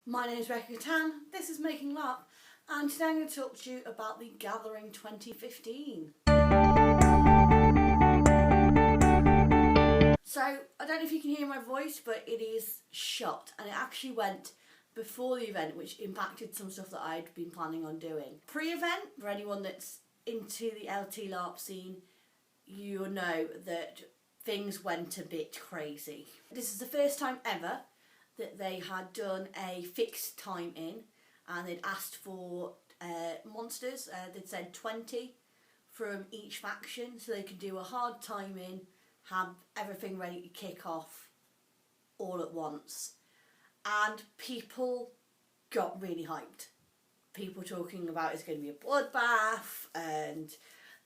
My name is Rebecca Tan, this is MakingLARP, and today I'm going to talk to you about the Gathering 2015. So, I don't know if you can hear my voice, but it is shot, and it actually went before the event, which impacted some stuff that I'd been planning on doing. Pre-event, for anyone that's into the LT LARP scene, you'll know that things went a bit crazy. This is the first time ever that they had done a fixed time in, and they'd asked for monsters. They'd said 20 from each faction, so they could do a hard time in, have everything ready to kick off all at once. And people got really hyped. People talking about it's going to be a bloodbath, and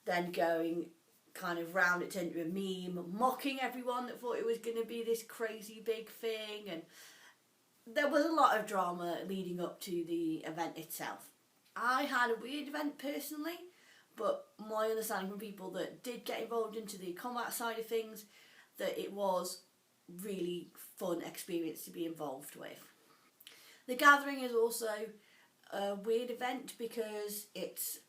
then going kind of round it turned into a meme, mocking everyone that thought it was going to be this crazy big thing. And there was a lot of drama leading up to the event itself. I had a weird event personally, but my understanding from people that did get involved into the combat side of things, that it was really fun experience to be involved with. The Gathering is also a weird event because it's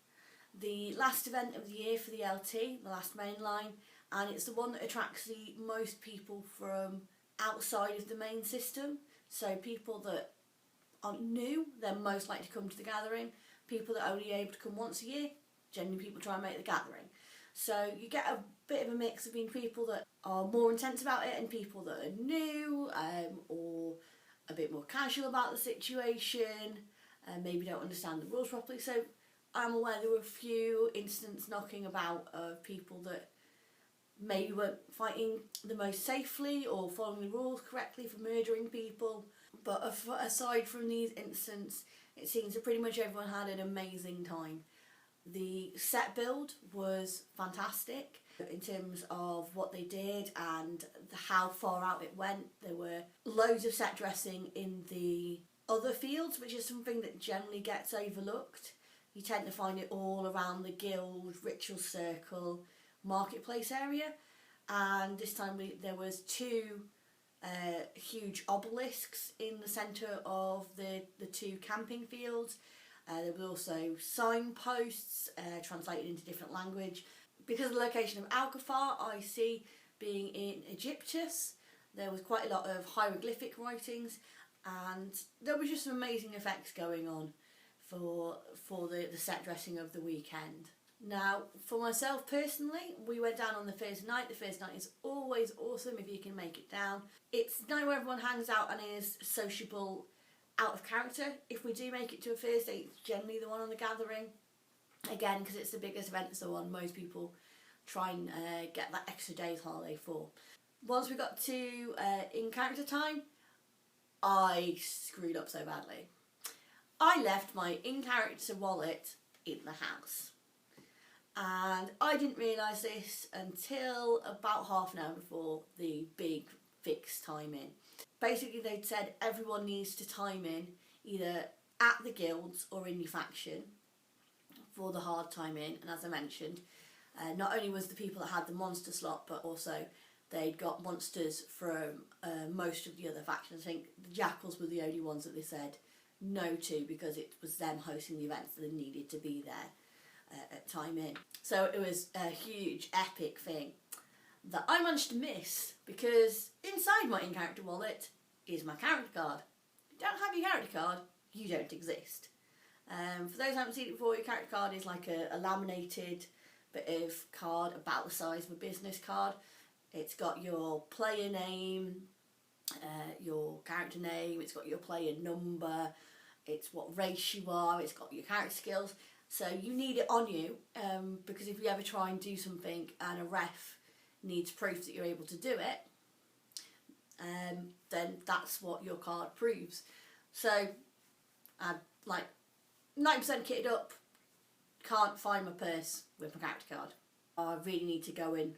the last event of the year for the LT, the last main line, and it's the one that attracts the most people from outside of the main system. So people that aren't new, they're most likely to come to the Gathering. People that are only able to come once a year, generally people try and make the Gathering. So you get a bit of a mix between people that are more intense about it and people that are new or a bit more casual about the situation and maybe don't understand the rules properly. So I'm aware there were a few incidents knocking about of people that maybe weren't fighting the most safely or following the rules correctly for murdering people. But aside from these incidents, it seems that pretty much everyone had an amazing time. The set build was fantastic in terms of what they did and how far out it went. There were loads of set dressing in the other fields, which is something that generally gets overlooked. You tend to find it all around the guild, ritual circle, marketplace area, and this time there was two huge obelisks in the centre of the two camping fields. There were also signposts translated into different language. Because of the location of Alcafar, I see being in Egyptus, there was quite a lot of hieroglyphic writings, and there was just some amazing effects going on for the set dressing of the weekend. Now, for myself personally, we went down on the first night. The first night is always awesome if you can make it down. It's night where everyone hangs out and is sociable out of character. If we do make it to a Thursday, it's generally the one on the Gathering. Again, because it's the biggest event, it's the one most people try and get that extra day's holiday for. Once we got to in-character time, I screwed up so badly. I left my in-character wallet in the house. And I didn't realise this until about half an hour before the big fixed time in. Basically, they'd said everyone needs to time in either at the guilds or in your faction for the hard time in. And as I mentioned, not only was the people that had the monster slot, but also they'd got monsters from most of the other factions. I think the Jackals were the only ones that they said no to because it was them hosting the events that they needed to be there at time in. So it was a huge epic thing that I managed to miss because inside my in-character wallet is my character card. If you don't have your character card, you don't exist. For those who haven't seen it before, your character card is like a laminated bit of card about the size of a business card. It's got your player name, your character name, it's got your player number, it's what race you are, it's got your character skills. So you need it on you because if you ever try and do something and a ref needs proof that you're able to do it, then that's what your card proves. So I'm like 90% kitted up, can't find my purse with my character card. I really need to go and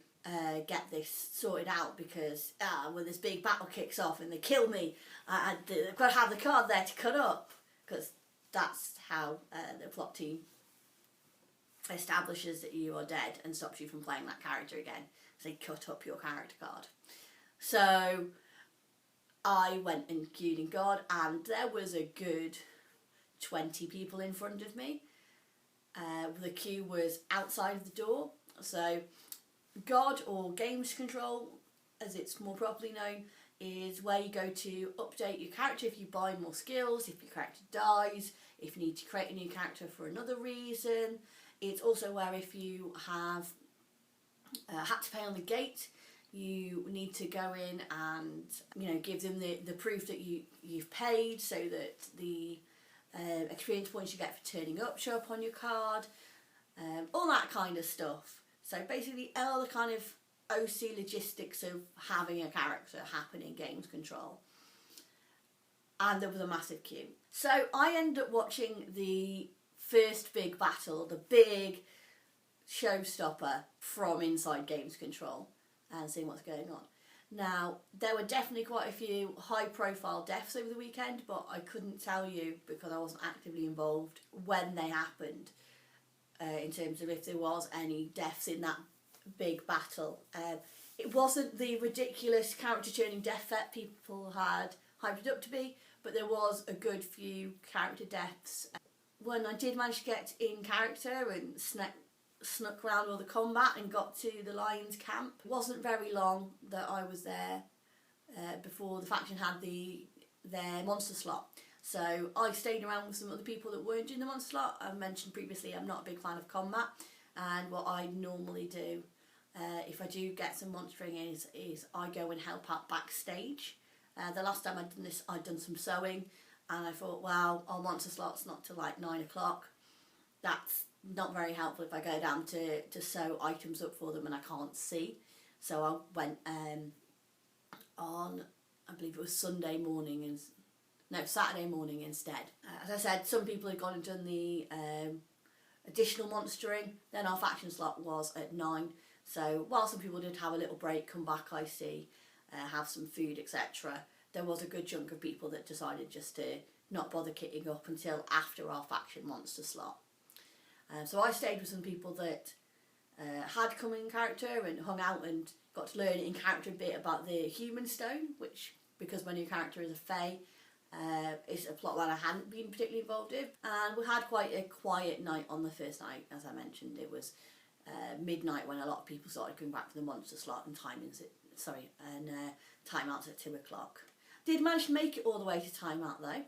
get this sorted out because when this big battle kicks off and they kill me, I've got to have the card there to cut up, because that's how the plot team establishes that you are dead and stops you from playing that character again. So they cut up your character card. So I went and queued in God, and there was a good 20 people in front of me. The queue was outside of the door. So God, or Games Control as it's more properly known, is where you go to update your character if you buy more skills, if your character dies, if you need to create a new character for another reason. It's also where if you have had to pay on the gate, you need to go in and give them the proof that you've paid, so that the experience points you get for turning up show up on your card, all that kind of stuff. So basically all the kind of OC logistics of having a character happen in Games Control. And there was a massive queue. So I ended up watching the first big battle, the big showstopper from inside Games Control, and seeing what's going on. Now, there were definitely quite a few high profile deaths over the weekend, but I couldn't tell you because I wasn't actively involved when they happened, in terms of if there was any deaths in that big battle. It wasn't the ridiculous character churning death that people had hyped it up to be, but there was a good few character deaths. When I did manage to get in character and snuck around all the combat and got to the Lions camp, it wasn't very long that I was there before the faction had their monster slot. So I stayed around with some other people that weren't doing the monster slot. I mentioned previously I'm not a big fan of combat, and what I normally do if I do get some monstering is I go and help out backstage. The last time I'd done this, I'd done some sewing, and I thought, well, our monster slot's not till like 9 o'clock. That's not very helpful if I go down to sew items up for them and I can't see. So I went on, I believe it was Saturday morning instead. As I said, some people had gone and done the additional monstering. Then our faction slot was at 9. So while some people did have a little break, come back, I see, have some food, etc., there was a good chunk of people that decided just to not bother kitting up until after our faction monster slot. So I stayed with some people that had come in character and hung out and got to learn in character a bit about the human stone, which, because my new character is a fae, is a plot line I hadn't been particularly involved in. And we had quite a quiet night on the first night. As I mentioned, it was midnight when a lot of people started coming back for the monster slot, and timeouts at 2 o'clock. Did manage to make it all the way to timeout though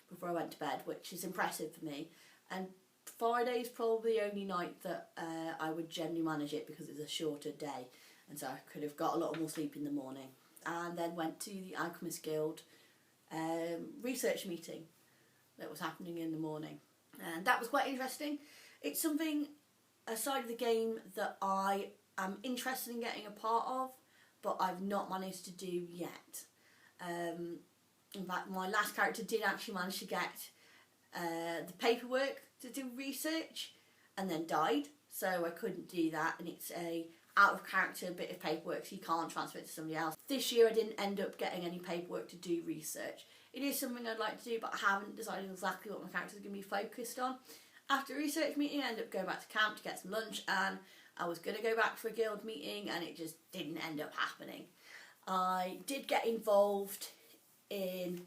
before I went to bed, which is impressive for me. And Friday's probably the only night that I would generally manage it because it's a shorter day, and so I could have got a lot more sleep in the morning. And then went to the Alchemist Guild research meeting that was happening in the morning, and that was quite interesting. It's something aside of the game that I am interested in getting a part of, but I've not managed to do yet. In fact, my last character did actually manage to get the paperwork to do research and then died, so I couldn't do that, and it's a out of character bit of paperwork, so you can't transfer it to somebody else. This year I didn't end up getting any paperwork to do research. It is something I'd like to do, but I haven't decided exactly what my character is going to be focused on. After a research meeting, I ended up going back to camp to get some lunch, and I was going to go back for a guild meeting, and it just didn't end up happening. I did get involved in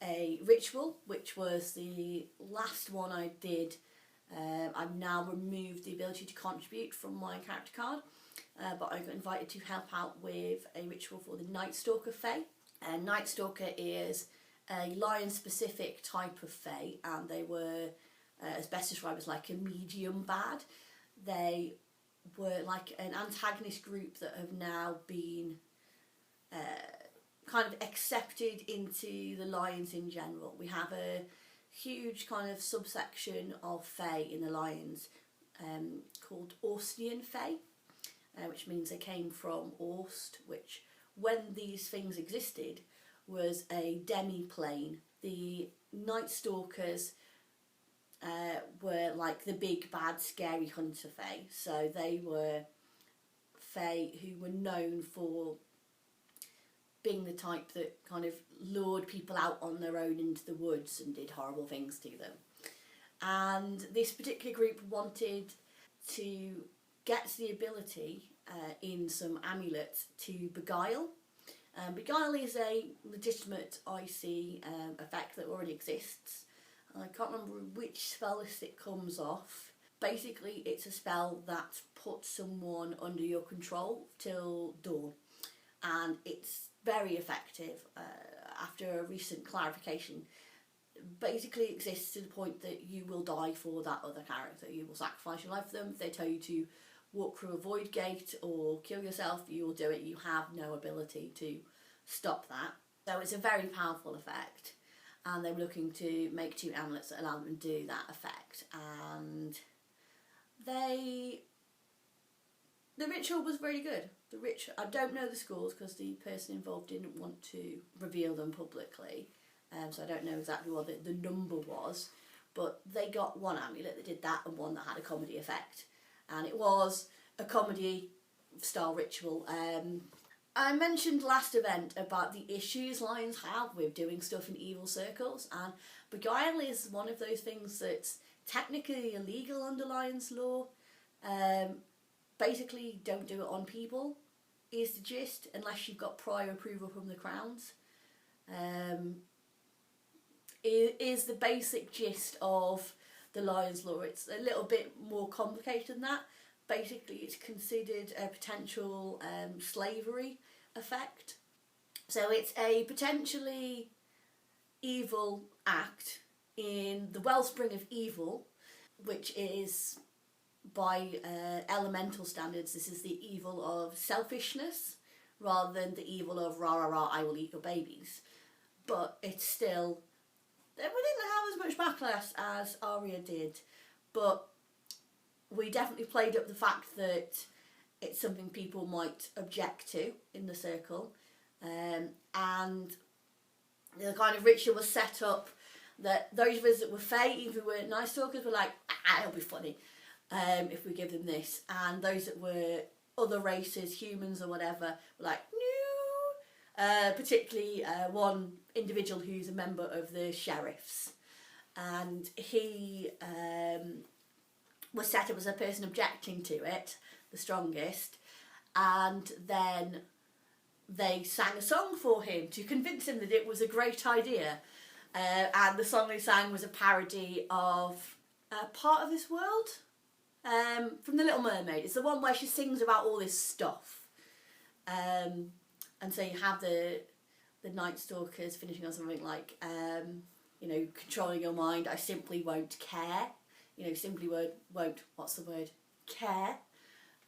a ritual, which was the last one I did. I've now removed the ability to contribute from my character card, but I got invited to help out with a ritual for the Night Stalker Fae. Night Stalker is a lion-specific type of Fae, and they were, as best described, as like a medium bad. They were like an antagonist group that have now been kind of accepted into the Lions in general. We have a huge kind of subsection of Fae in the Lions called Orstian Fae, which means they came from Orst, which, when these things existed, was a demi-plane. The Night Stalkers were like the big bad scary hunter Fae, so they were Fae who were known for being the type that kind of lured people out on their own into the woods and did horrible things to them. And this particular group wanted to get the ability in some amulets to beguile, Beguile is a legitimate IC effect that already exists. I can't remember which spell list it comes off. Basically, it's a spell that puts someone under your control till dawn, and it's very effective. After a recent clarification, basically exists to the point that you will die for that other character. You will sacrifice your life for them. If they tell you to walk through a void gate or kill yourself, you will do it. You have no ability to stop that. So it's a very powerful effect, and they were looking to make 2 amulets that allow them to do that effect. And the ritual was really good. The ritual, I don't know the scores because the person involved didn't want to reveal them publicly, so I don't know exactly what the number was, but they got 1 amulet that did that and 1 that had a comedy effect, and it was a comedy style ritual. I mentioned last event about the issues Lions have with doing stuff in evil circles, and Beguile is one of those things that's technically illegal under Lions law. Basically, don't do it on people, is the gist, unless you've got prior approval from the Crowns. Is the basic gist of the Lions law. It's a little bit more complicated than that. Basically, it's considered a potential slavery effect. So it's a potentially evil act in the wellspring of evil, which is, by elemental standards, this is the evil of selfishness rather than the evil of rah rah rah, I will eat your babies. But it's still, we didn't have as much backlash as Arya did, but we definitely played up the fact that it's something people might object to in the circle, and the kind of ritual was set up that those of us that were Fae, even if we weren't Night Stalkers, were like, it'll be funny if we give them this, and those that were other races, humans or whatever, were like, no. Particularly one individual who's a member of the sheriffs, and he was set up as a person objecting to it, the strongest, and then they sang a song for him to convince him that it was a great idea, and the song they sang was a parody of Part of This World, from The Little Mermaid. It's the one where she sings about all this stuff, and so you have the Night Stalkers finishing on something like, controlling your mind, I simply won't care, simply won't, what's the word, care,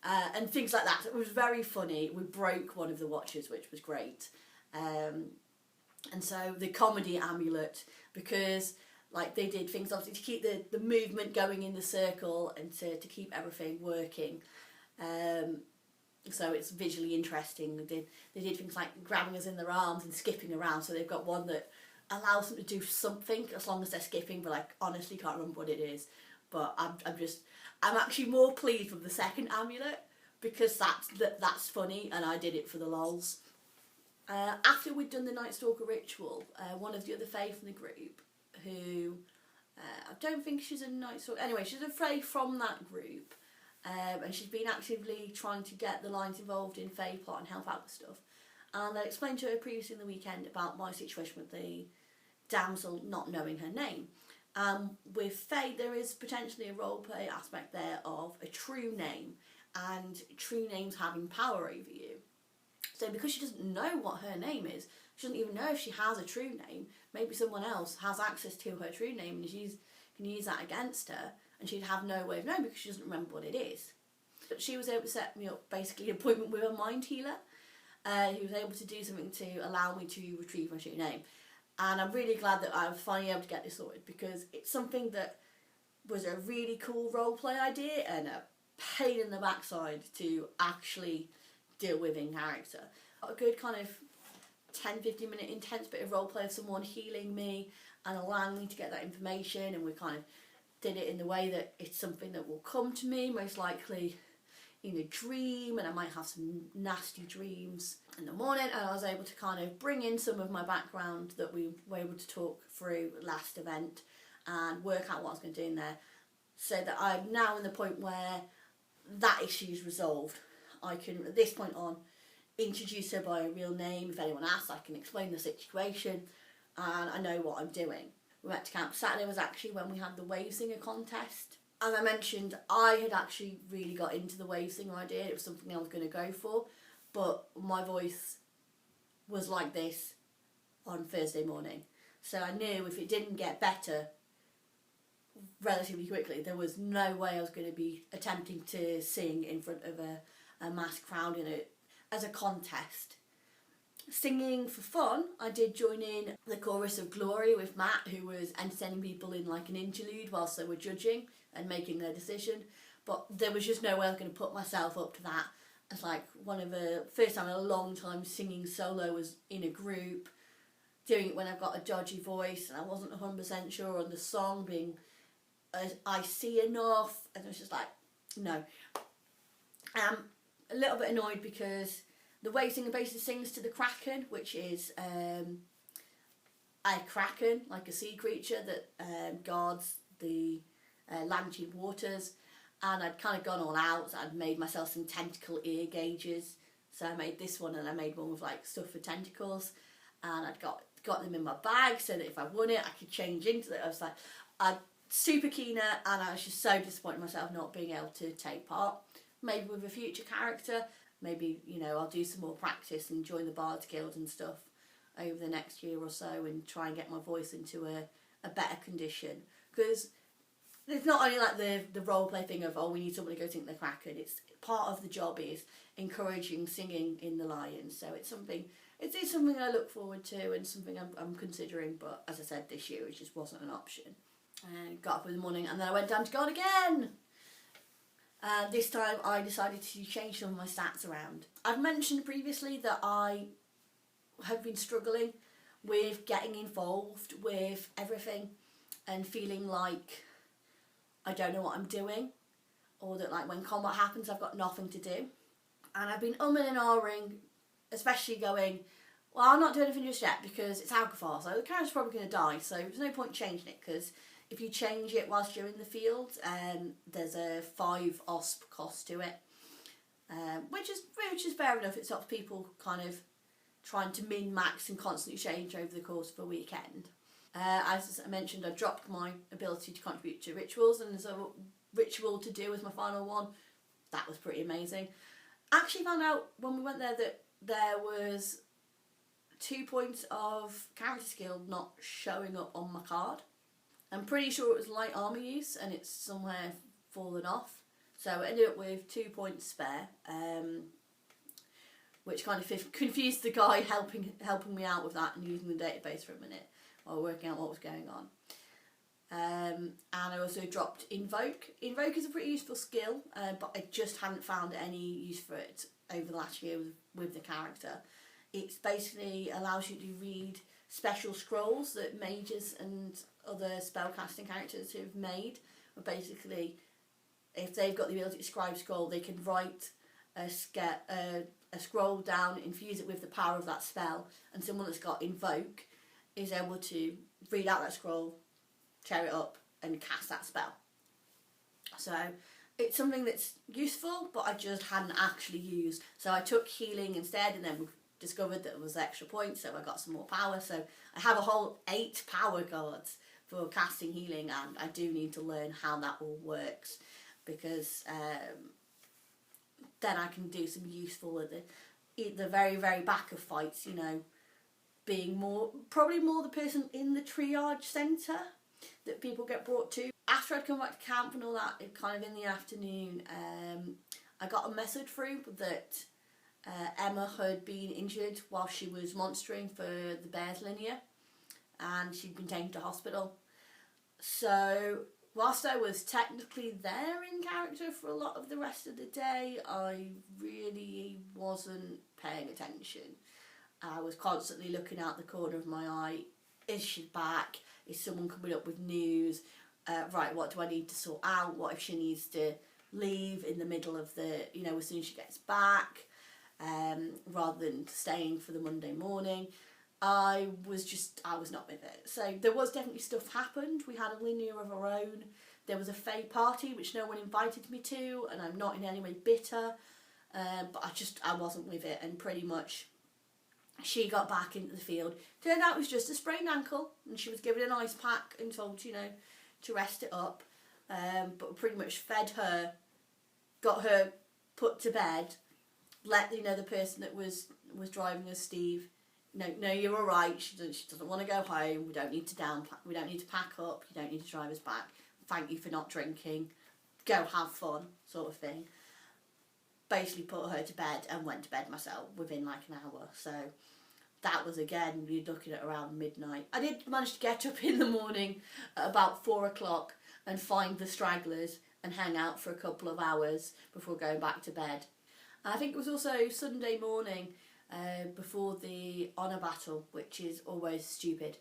and things like that. So it was very funny. We broke one of the watches, which was great, and so the comedy amulet, because they did things obviously to keep the movement going in the circle and to keep everything working, so it's visually interesting. They did things like grabbing us in their arms and skipping around, so they've got one that allows them to do something as long as they're skipping, but I honestly can't remember what it is. But I'm actually more pleased with the second amulet, because that's funny, and I did it for the lols. After we'd done the Night Stalker ritual, one of the other Fae from the group, who I don't think she's a Night Stalker, anyway, she's a Fae from that group, and she's been actively trying to get the Lions involved in Fae plot and help out with stuff. And I explained to her previously in the weekend about my situation with the damsel not knowing her name. With Fae, there is potentially a roleplay aspect there of a true name, and true names having power over you. So because she doesn't know what her name is, she doesn't even know if she has a true name, maybe someone else has access to her true name and she can use that against her, and she'd have no way of knowing because she doesn't remember what it is. But she was able to set me up basically an appointment with a mind healer, who was able to do something to allow me to retrieve my true name. And I'm really glad that I was finally able to get this sorted, because it's something that was a really cool roleplay idea and a pain in the backside to actually deal with in character. A good kind of 10-15 minute intense bit of roleplay of someone healing me and allowing me to get that information, and we kind of did it in the way that it's something that will come to me, most likely in a dream, and I might have some nasty dreams in the morning, and I was able to kind of bring in some of my background that we were able to talk through last event and work out what I was going to do in there, so that I'm now in the point where that issue is resolved. I can, at this point on, introduce her by a real name. If anyone asks, I can explain the situation, and I know what I'm doing. We went to camp. Saturday was actually when we had the wave singer contest. As I mentioned, I had actually really got into the wave singer idea. It was something I was going to go for, but my voice was like this on Thursday morning. So I knew if it didn't get better relatively quickly, there was no way I was going to be attempting to sing in front of a mass crowd as a contest. Singing for fun, I did join in the chorus of Glory with Matt, who was entertaining people in like an interlude whilst they were judging and making their decision. But there was just no way I was going to put myself up to that. It's like one of the first time in a long time singing solo was in a group, doing it when I've got a dodgy voice and I wasn't 100% sure on the song being I see enough, and it was just like, no. I'm a little bit annoyed because the wave singer basically sings to the kraken, which is a kraken, like a sea creature that guards the Lanchin waters, and I'd kind of gone all out. So I'd made myself some tentacle ear gauges, so I made this one, and I made one with like stuff for tentacles, and I'd got them in my bag so that if I won it, I could change into it. I was like, I'd super keener, and I was just so disappointed in myself not being able to take part. Maybe with a future character, maybe, you know, I'll do some more practice and join the Bards Guild and stuff over the next year or so and try and get my voice into a better condition. Because it's not only like the roleplay thing of, oh, we need someone to go sing the kraken. It's part of the job is encouraging singing in the Lions. So it's something I look forward to and something I'm considering. But as I said, this year it just wasn't an option. Got up in the morning and then I went down to God again. This time I decided to change some of my stats around. I've mentioned previously that I have been struggling with getting involved with everything and feeling like I don't know what I'm doing, or that like when combat happens I've got nothing to do. And I've been umming and ahhing, especially going, well, I'll not do anything just yet because it's Alcafar, so the character's probably going to die, so there's no point changing it, because if you change it whilst you're in the field, there's a 5 OSP cost to it, which is fair enough. It stops people kind of trying to min-max and constantly change over the course of a weekend. As I mentioned, I dropped my ability to contribute to rituals, and there's a ritual to do as my final one. That was pretty amazing. Actually found out when we went there that there was 2 points of character skill not showing up on my card. I'm pretty sure it was light armour use and it's somewhere fallen off. So I ended up with 2 points spare, which kind of confused the guy helping me out with that and using the database for a minute while working out what was going on. And I also dropped Invoke. Invoke is a pretty useful skill, but I just hadn't found any use for it over the last year with the character. It basically allows you to read special scrolls that mages and other spellcasting characters have made. But basically, if they've got the ability to scribe scroll, they can write a scroll down, infuse it with the power of that spell, and someone that's got Invoke is able to read out that scroll, tear it up, and cast that spell. So it's something that's useful, but I just hadn't actually used. So I took healing instead, and then discovered that it was extra points, so I got some more power. So I have a whole 8 power cards for casting healing, and I do need to learn how that all works, because then I can do some useful at the very, very back of fights, you know, being probably more the person in the triage centre that people get brought to. After I'd come back to camp and all that, kind of in the afternoon, I got a message through that Emma had been injured while she was monstering for the Bears linear, and she'd been taken to hospital. So whilst I was technically there in character for a lot of the rest of the day, I really wasn't paying attention. I was constantly looking out the corner of my eye. Is she back? Is someone coming up with news? Right, what do I need to sort out? What if she needs to leave in the middle of as soon as she gets back, rather than staying for the Monday morning? I was not with it. So there was definitely stuff happened. We had a linear of our own. There was a Fae party which no one invited me to, and I'm not in any way bitter. but I wasn't with it, and pretty much she got back into the field. Turned out it was just a sprained ankle, and she was given an ice pack and told, you know, to rest it up. But pretty much fed her, got her put to bed, let, you know, the person that was driving us, Steve, no, you're all right. She doesn't want to go home. We don't need to pack up. You don't need to drive us back. Thank you for not drinking. Go have fun, sort of thing. Basically put her to bed and went to bed myself within like an hour. So that was, again, you're looking at around midnight. I did manage to get up in the morning at about 4 o'clock and find the stragglers and hang out for a couple of hours before going back to bed. I think it was also Sunday morning before the honour battle, which is always stupid.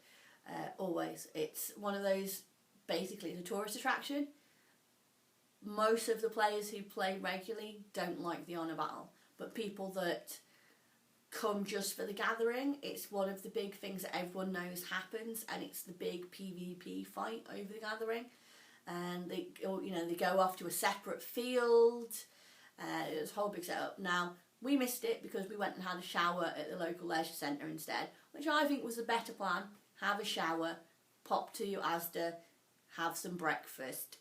Always. It's one of those, basically, it's a tourist attraction. Most of the players who play regularly don't like the honour battle, but people that come just for the gathering, it's one of the big things that everyone knows happens, and it's the big PvP fight over the gathering. And they go off to a separate field. It was a whole big setup. Now, we missed it because we went and had a shower at the local leisure centre instead, which I think was the better plan. Have a shower, pop to your Asda, have some breakfast,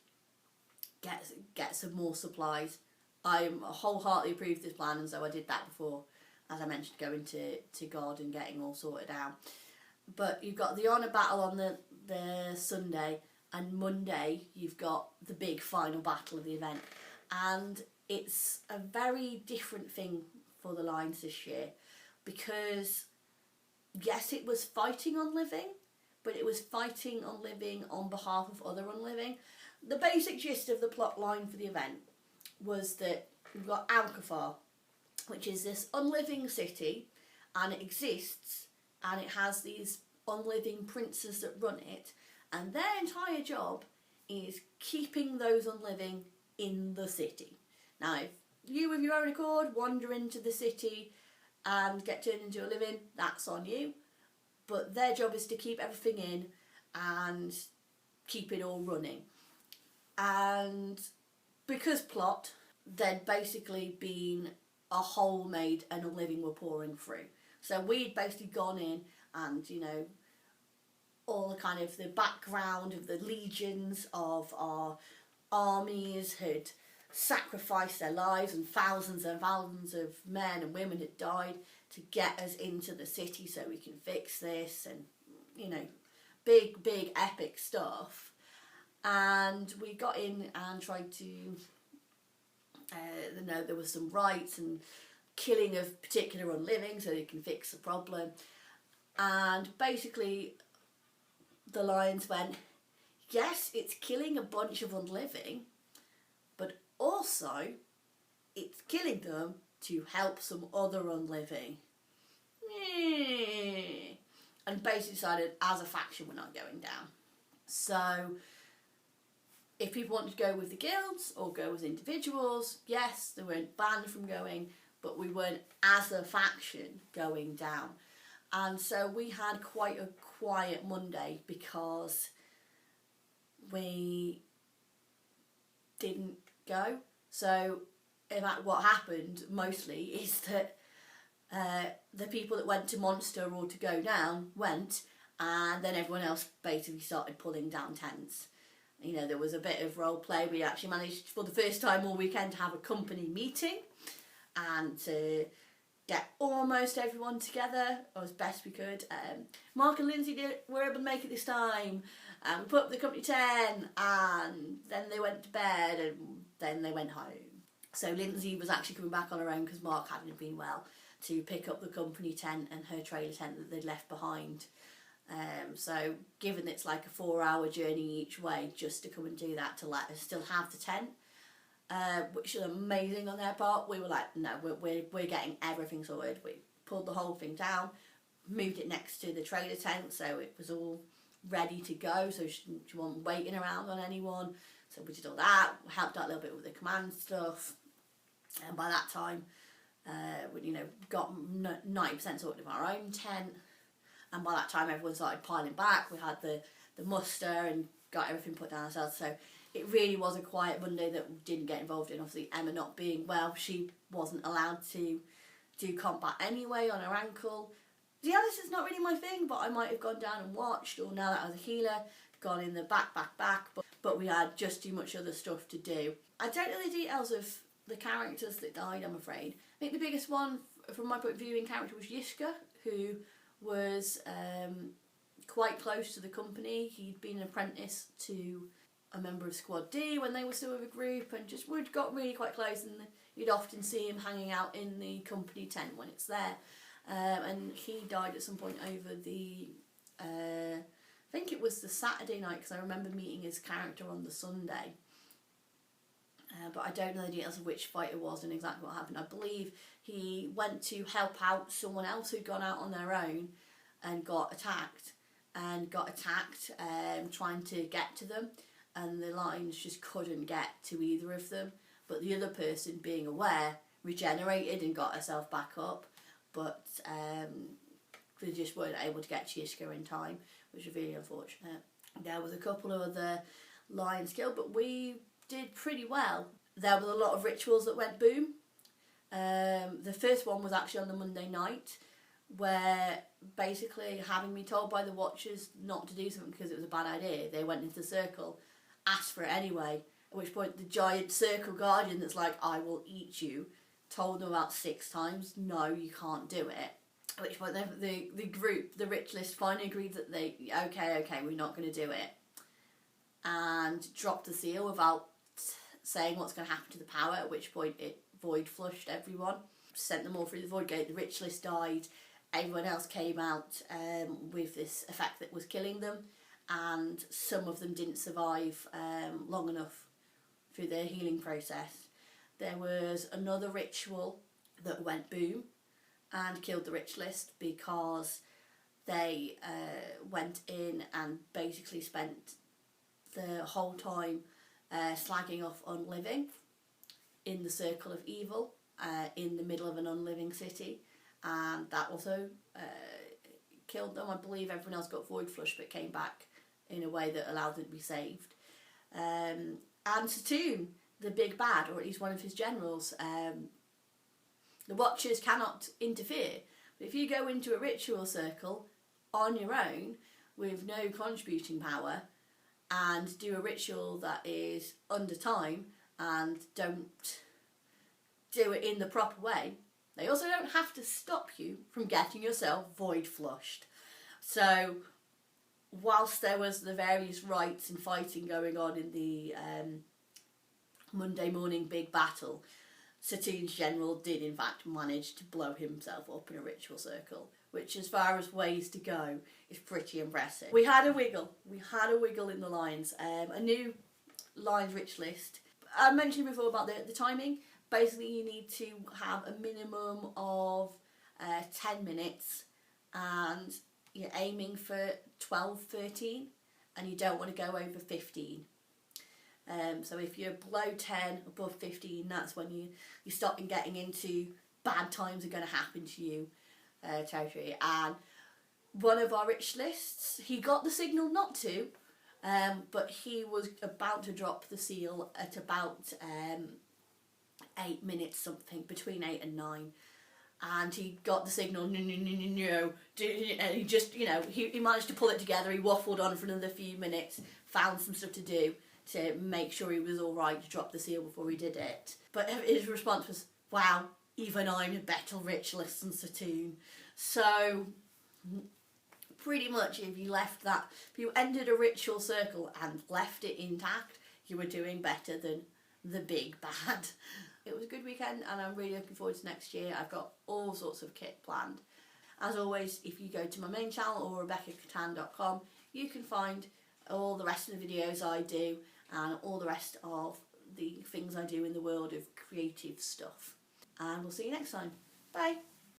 get some more supplies. I wholeheartedly approve of this plan, and so I did that before, as I mentioned, going to God and getting all sorted out. But you've got the honour battle on the Sunday, and Monday you've got the big final battle of the event. And it's a very different thing for the Lions this year, because yes, it was fighting on living, but it was fighting on living on behalf of other unliving. The basic gist of the plot line for the event was that we've got Alcafar, which is this unliving city, and it exists, and it has these unliving princes that run it, and their entire job is keeping those unliving in the city. Now, if you, with your own accord, wander into the city and get turned into a living, that's on you. But their job is to keep everything in and keep it all running. And because plot, there'd basically been a hole made and unliving were pouring through. So we'd basically gone in and, you know, all the kind of the background of the legions of our armies had sacrificed their lives, and thousands of men and women had died to get us into the city so we can fix this, and, you know, big epic stuff. And we got in and tried to, there was some rights and killing of particular unliving so they can fix the problem. And basically the Lions went, yes, it's killing a bunch of unliving, but also it's killing them to help some other unliving. And basically decided, as a faction, we're not going down. So if people wanted to go with the guilds or go as individuals, yes, they weren't banned from going, but we weren't, as a faction, going down. And so we had quite a quiet Monday because we didn't go. So in fact, what happened mostly is that the people that went to Monster or to go down went, and then everyone else basically started pulling down tents. You know, there was a bit of role play. We actually managed for the first time all weekend to have a company meeting and to get almost everyone together as best we could. Mark and Lindsay were able to make it this time. We put up the company tent, and then they went to bed, and then they went home. So Lindsay was actually coming back on her own because Mark hadn't been well, to pick up the company tent and her trailer tent that they'd left behind. So given it's like a 4-hour journey each way, just to come and do that, to let us still have the tent, which is amazing on their part. We were like, no, we're getting everything sorted. We pulled the whole thing down, moved it next to the trailer tent, so it was all ready to go, so she wasn't waiting around on anyone. So we did all that, helped out a little bit with the command stuff, and by that time we got 90% sorted of our own tent, and by that time everyone started piling back. We had the muster and got everything put down ourselves. So it really was a quiet Monday that we didn't get involved in. Obviously Emma not being well, she wasn't allowed to do combat anyway on her ankle. Yeah, this is not really my thing, but I might have gone down and watched, or now that I was a healer, gone in the back, but we had just too much other stuff to do. I don't know the details of the characters that died, I'm afraid. I think the biggest one, from my point of view, in character was Yiska, who was quite close to the company. He'd been an apprentice to a member of Squad D when they were still with a group, and just we'd got really quite close, and you'd often see him hanging out in the company tent when it's there. And he died at some point over the, I think it was the Saturday night, because I remember meeting his character on the Sunday. But I don't know the details of which fight it was and exactly what happened. I believe he went to help out someone else who'd gone out on their own and got attacked, trying to get to them, and the lines just couldn't get to either of them. But the other person, being aware, regenerated and got herself back up, but they just weren't able to get to Yiska in time, which is really unfortunate. There was a couple of other lines killed, but we did pretty well. There was a lot of rituals that went boom. The first one was actually on the Monday night, where basically, having me told by the watchers not to do something because it was a bad idea, they went into the circle, asked for it anyway, at which point the giant circle guardian that's like, I will eat you, told them about 6 times, no, you can't do it. At which point the group, the ritualists, finally agreed that okay, we're not going to do it, and dropped the seal without saying what's going to happen to the power, at which point it void flushed everyone, sent them all through the void gate. The ritualist died, everyone else came out with this effect that was killing them, and some of them didn't survive long enough through their healing process. There was another ritual that went boom and killed the ritualist because they went in and basically spent the whole time slagging off unliving in the circle of evil in the middle of an unliving city, and that also killed them. I believe everyone else got void flush but came back in a way that allowed them to be saved. And Satoon, the big bad, or at least one of his generals, the Watchers cannot interfere, but if you go into a ritual circle on your own with no contributing power and do a ritual that is under time and don't do it in the proper way, they also don't have to stop you from getting yourself void flushed. So whilst there was the various rites and fighting going on in the Monday morning big battle, Satoon's general did in fact manage to blow himself up in a ritual circle, which as far as ways to go is pretty impressive. We had a wiggle in the lines, a new lines ritualist. I mentioned before about the timing. Basically you need to have a minimum of 10 minutes, and you're aiming for 12-13, and you don't want to go over 15. So if you're below 10, above 15, that's when you start getting into bad times are going to happen to you territory. And one of our ritualists, he got the signal not to, but he was about to drop the seal at about 8 minutes something, between 8 and 9. And he got the signal, no, and he just, he managed to pull it together. He waffled on for another few minutes, found some stuff to do to make sure he was all right to drop the seal before he did it. But his response was, wow, even I'm a better ritualist than Satoon. So pretty much if you ended a ritual circle and left it intact, you were doing better than the big bad. It was a good weekend, and I'm really looking forward to next year. I've got all sorts of kit planned. As always, if you go to my main channel or RebeccaCatan.com, you can find all the rest of the videos I do and all the rest of the things I do in the world of creative stuff. And we'll see you next time. Bye.